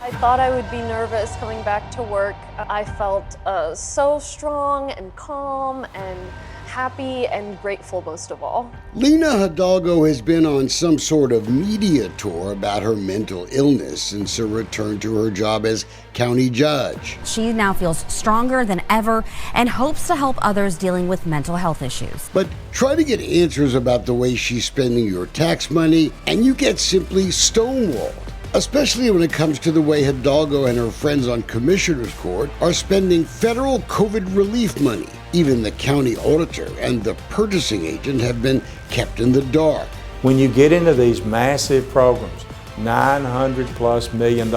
I thought I would be nervous coming back to work. I felt so strong and calm and happy and grateful most of all. Lina Hidalgo has been on some sort of media tour about her mental illness since her return to her job as county judge. She now feels stronger than ever and hopes to help others dealing with mental health issues. But try to get answers about the way she's spending your tax money and you get simply stonewalled. Especially when it comes to the way Hidalgo and her friends on Commissioner's Court are spending federal COVID relief money. Even the county auditor and the purchasing agent have been kept in the dark. When you get into these massive programs, $900+ million,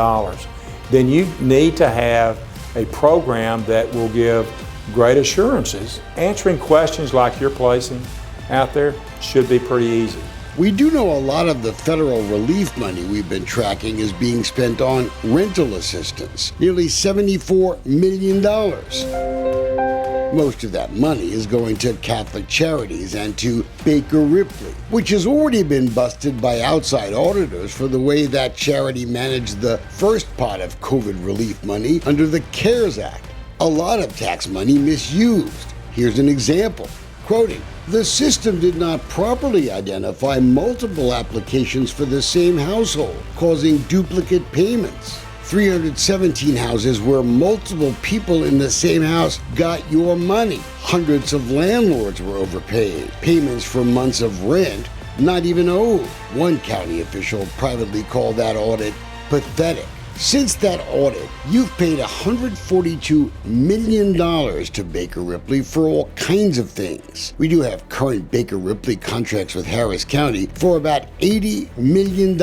then you need to have a program that will give great assurances. Answering questions like you're placing out there should be pretty easy. We do know a lot of the federal relief money we've been tracking is being spent on rental assistance, nearly $74 million. Most of that money is going to Catholic Charities and to Baker Ripley, which has already been busted by outside auditors for the way that charity managed the first pot of COVID relief money under the CARES Act. A lot of tax money misused. Here's an example, quoting, "The system did not properly identify multiple applications for the same household, causing duplicate payments. 317 houses where multiple people in the same house got your money. Hundreds of landlords were overpaid. Payments for months of rent not even owed." One county official privately called that audit pathetic. Since that audit, you've paid $142 million to Baker Ripley for all kinds of things. We do have current Baker Ripley contracts with Harris County for about $80 million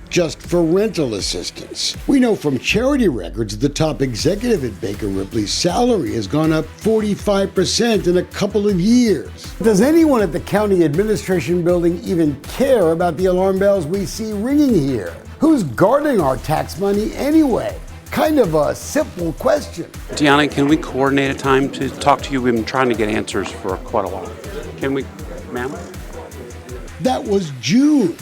just for rental assistance. We know from charity records the top executive at Baker Ripley's salary has gone up 45% in a couple of years. Does anyone at the county administration building even care about the alarm bells we see ringing here? Who's guarding our tax money anyway? Kind of a simple question. Deanna, can we coordinate a time to talk to you? We've been trying to get answers for quite a while. Can we, ma'am? That was June.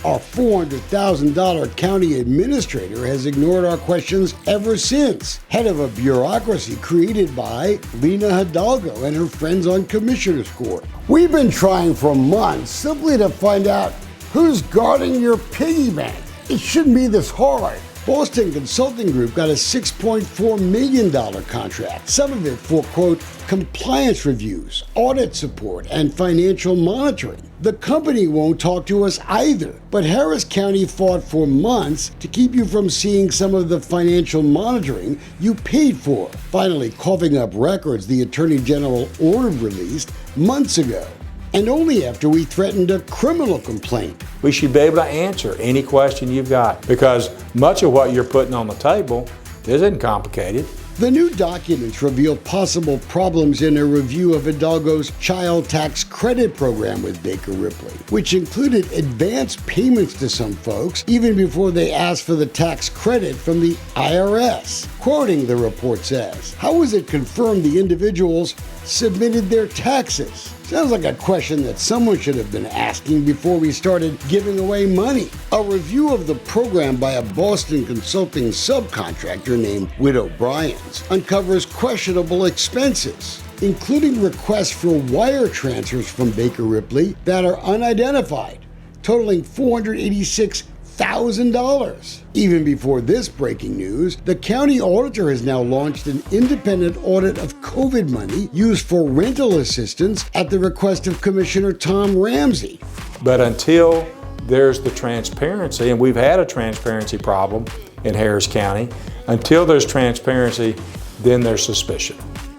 Our $400,000 county administrator has ignored our questions ever since. Head of a bureaucracy created by Lina Hidalgo and her friends on Commissioner's Court. We've been trying for months simply to find out who's guarding your piggy bank. It shouldn't be this hard. Boston Consulting Group got a $6.4 million contract, some of it for, quote, compliance reviews, audit support, and financial monitoring. The company won't talk to us either, but Harris County fought for months to keep you from seeing some of the financial monitoring you paid for, finally coughing up records the Attorney General ordered released months ago. And only after we threatened a criminal complaint. We should be able to answer any question you've got because much of what you're putting on the table isn't complicated. The new documents reveal possible problems in a review of Hidalgo's child tax credit program with Baker Ripley, which included advance payments to some folks even before they asked for the tax credit from the IRS. Quoting, the report says, "How was it confirmed the individuals submitted their taxes?" Sounds like a question that someone should have been asking before we started giving away money. A review of the program by a Boston consulting subcontractor named Widow Bryans uncovers questionable expenses, including requests for wire transfers from Baker Ripley that are unidentified, totaling $486,000. Even before this breaking news, the county auditor has now launched an independent audit of COVID money used for rental assistance at the request of Commissioner Tom Ramsey. But until there's the transparency, and we've had a transparency problem in Harris County, until there's transparency, then there's suspicion.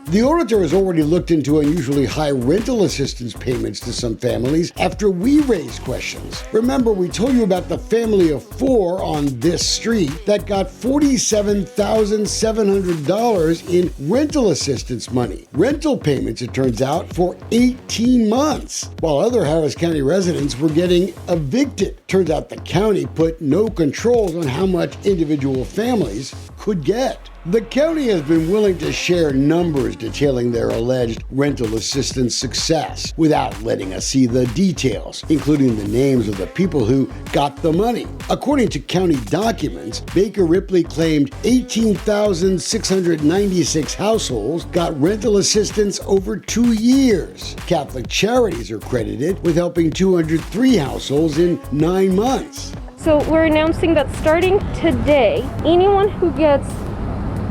The auditor has already looked into unusually high rental assistance payments to some families after we raised questions. Remember, we told you about the family of 4 on this street that got $47,700 in rental assistance money. Rental payments, it turns out, for 18 months, while other Harris County residents were getting evicted. Turns out the county put no controls on how much individual families could get. The county has been willing to share numbers detailing their alleged rental assistance success without letting us see the details, including the names of the people who got the money. According to county documents, Baker Ripley claimed 18,696 households got rental assistance over 2 years. Catholic Charities are credited with helping 203 households in 9 months. So we're announcing that starting today, anyone who gets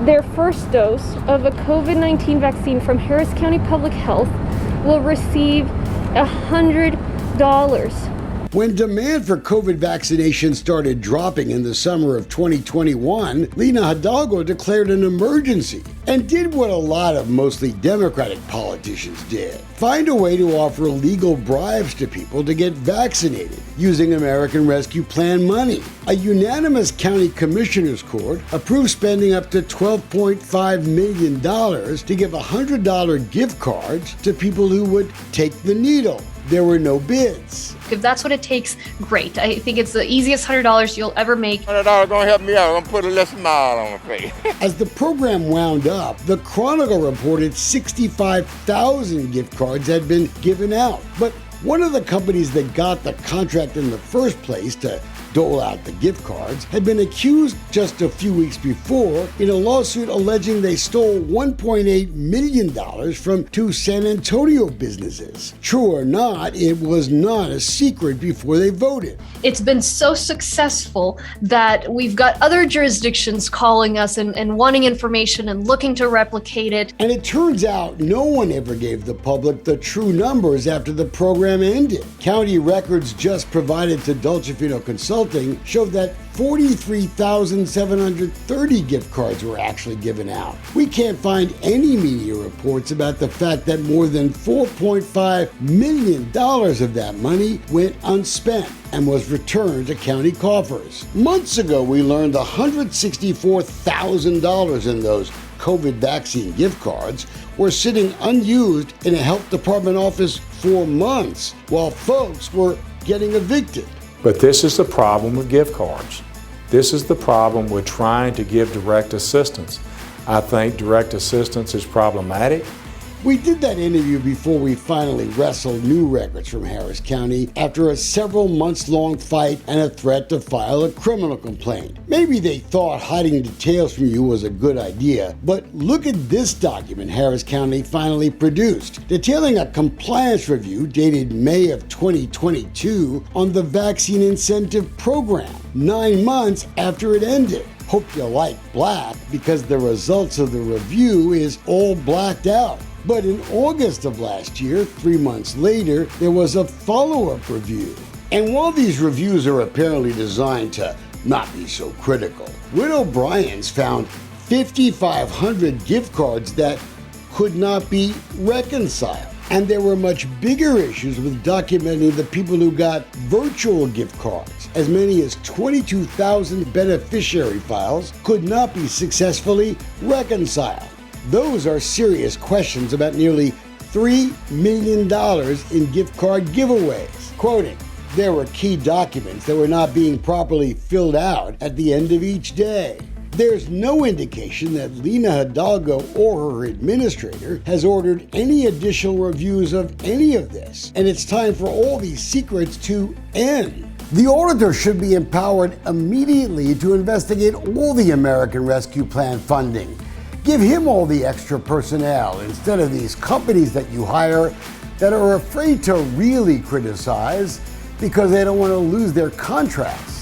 their first dose of a COVID-19 vaccine from Harris County Public Health will receive $100. When demand for COVID vaccination started dropping in the summer of 2021, Lina Hidalgo declared an emergency and did what a lot of mostly Democratic politicians did: find a way to offer legal bribes to people to get vaccinated using American Rescue Plan money. A unanimous county commissioners court approved spending up to $12.5 million to give $100 gift cards to people who would take the needle. There were no bids. If that's what it takes, great. I think it's the easiest $100 you'll ever make. $100 gonna help me out. I'm gonna put a little smile on my face. As the program wound up, the Chronicle reported 65,000 gift cards had been given out. But one of the companies that got the contract in the first place to dole out the gift cards had been accused just a few weeks before in a lawsuit alleging they stole $1.8 million from 2 San Antonio businesses. True or not, it was not a secret before they voted. It's been so successful that we've got other jurisdictions calling us and wanting information and looking to replicate it. And it turns out no one ever gave the public the true numbers after the program ended. County records just provided to Dolcefino Consulting showed that 43,730 gift cards were actually given out. We can't find any media reports about the fact that more than $4.5 million of that money went unspent and was returned to county coffers. Months ago, we learned $164,000 in those COVID vaccine gift cards were sitting unused in a health department office for months while folks were getting evicted. But this is the problem with gift cards. This is the problem with trying to give direct assistance. I think direct assistance is problematic. We did that interview before we finally wrestled new records from Harris County after a several months-long fight and a threat to file a criminal complaint. Maybe they thought hiding details from you was a good idea, but look at this document Harris County finally produced, detailing a compliance review dated May of 2022 on the vaccine incentive program, 9 months after it ended. Hope you like black because the results of the review is all blacked out. But in August of last year, 3 months later, there was a follow-up review. And while these reviews are apparently designed to not be so critical, Widow Bryant's found 5,500 gift cards that could not be reconciled. And there were much bigger issues with documenting the people who got virtual gift cards. As many as 22,000 beneficiary files could not be successfully reconciled. Those are serious questions about nearly $3 million in gift card giveaways. Quoting, there were key documents that were not being properly filled out at the end of each day. There's no indication that Lina Hidalgo or her administrator has ordered any additional reviews of any of this, and it's time for all these secrets to end. The auditor should be empowered immediately to investigate all the American Rescue Plan funding. Give him all the extra personnel instead of these companies that you hire that are afraid to really criticize because they don't want to lose their contracts.